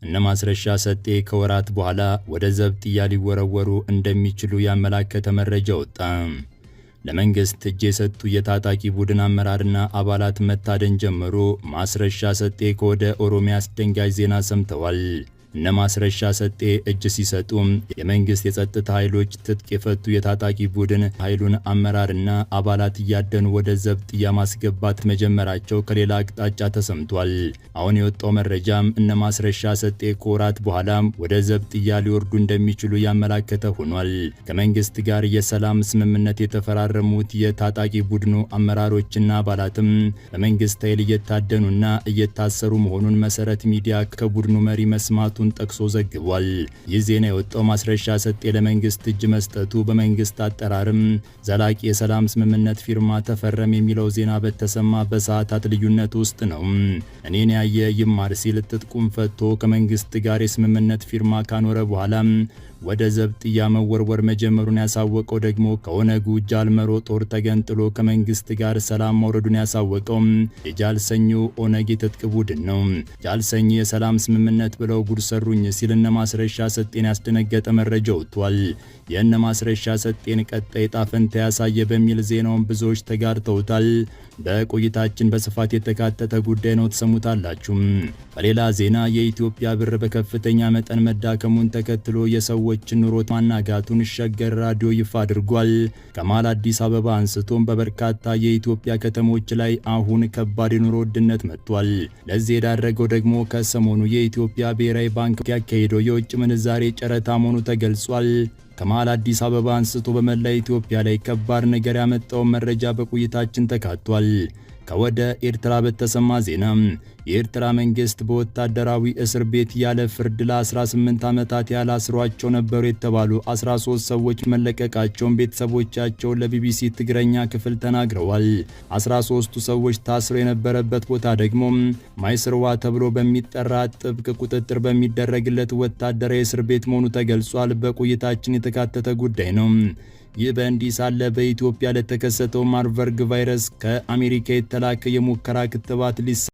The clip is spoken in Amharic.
እነማስረሻ ሰጤ ከወራት በኋላ ወደ ዘብጥያ ሊወረወሩ እንደሚችሉ ያመላከተ መረጃ ወጣ። ለመንግስት እጅ የሰጡ የታጣቂ ቡድን አመራርና አባላት መታደን ጀመሩ። ማስረሻ ሰጤ ከወደ ኦሮሚያ አስደንጋጭ ዜና ሰምተዋል። እነማስረሻ ሰጤ እጅ ሲሰጡ የመንግስት የጸጥታ ኃይሎች ትጥቅ የፈቱ የታጣቂ ቡድን ኃይሉን አመራርና አባላት እያደኑ ወደ ዘብጥያ ማስገባት መጀመራቸው ከሌላ አቅጣጫ ተሰምቷል። አሁን የወጣው መረጃም እነማስረሻ ሰጤ ከወራት በኋላ ወደ ዘብጥያ ሊወርዱ እንደሚችሉ ያመላከተ ሆኗል። ከመንግስት ጋር የሰላም ስምምነት የተፈራረሙት የታጣቂ ቡድኑ አመራሮችና አባላትም በመንግስት ኃይል እየታደኑና እየታሰሩ መሆኑን መሰረት ሚዲያ ከቡድኑ መሪ መስማቱን ጠቅሶ ዘግቧል። ይህ ዜና የወጣው ማስረሻ ሰጤ ለመንግስት እጅ መስጠቱ በመንግስት አጠራርም ዘላቂ የሰላም ስምምነት ፊርማ ተፈረም የሚለው ዜና በተሰማ በሰዓታት ልዩነት ውስጥ ነው። እኔን ያየ ይማር ሲል ትጥቁን ፈቶ ከመንግስት ጋር የስምምነት ፊርማ ካኖረ በኋላ ወደ ዘብጥያ መወርወር መጀመሩን ያሳወቀው ደግሞ ከኦነጉ ጃልመሮ ጦር ተገንጥሎ ከመንግስት ጋር ሰላም መውረዱን ያሳወቀው የጃልሰኞ ኦነግ የትጥቅ ቡድን ነው። ጃልሰኞ የሰላም ስምምነት ብለው ጉድ ሰሩኝ ሲል እነማስረሻ ሰጤን ያስደነገጠ መረጃ ወጥቷል። የእነማስረሻ ሰጤን ቀጣይ ዕጣ ፈንታ ያሳየ በሚል ዜናውን ብዙዎች ተጋርተውታል። በቆይታችን በስፋት የተካተተ ጉዳይ ነው፣ ተሰሙታላችሁ። በሌላ ዜና የኢትዮጵያ ብር በከፍተኛ መጠን መዳከሙን ተከትሎ የሰዎችን ኑሮ ማናጋቱን ሸገር ራዲዮ ይፋ አድርጓል። ከመሃል አዲስ አበባ አንስቶም በበርካታ የኢትዮጵያ ከተሞች ላይ አሁን ከባድ የኑሮ ውድነት መጥቷል። ለዚህ የዳረገው ደግሞ ከሰሞኑ የኢትዮጵያ ብሔራዊ ባንክ ያካሄደው የውጭ ምንዛሬ ጨረታ መሆኑ ተገልጿል። ከመሃል አዲስ አበባ አንስቶ በመላ ኢትዮጵያ ላይ ከባድ ነገር ያመጣው መረጃ በቆይታችን ተካቷል። ከወደ ኤርትራ በተሰማ ዜና የኤርትራ መንግስት በወታደራዊ እስር ቤት ያለ ፍርድ ለ18 ዓመታት ያህል አስሯቸው ነበሩ የተባሉ 13 ሰዎች መለቀቃቸውን ቤተሰቦቻቸው ለቢቢሲ ትግረኛ ክፍል ተናግረዋል። 13ቱ ሰዎች ታስረው የነበረበት ቦታ ደግሞ ማይስርዋ ተብሎ በሚጠራ ጥብቅ ቁጥጥር በሚደረግለት ወታደራዊ እስር ቤት መሆኑ ተገልጿል። በቆይታችን የተካተተ ጉዳይ ነው። ይህ በእንዲህ ሳለ በኢትዮጵያ ለተከሰተው ማርበርግ ቫይረስ ከአሜሪካ የተላከ የሙከራ ክትባት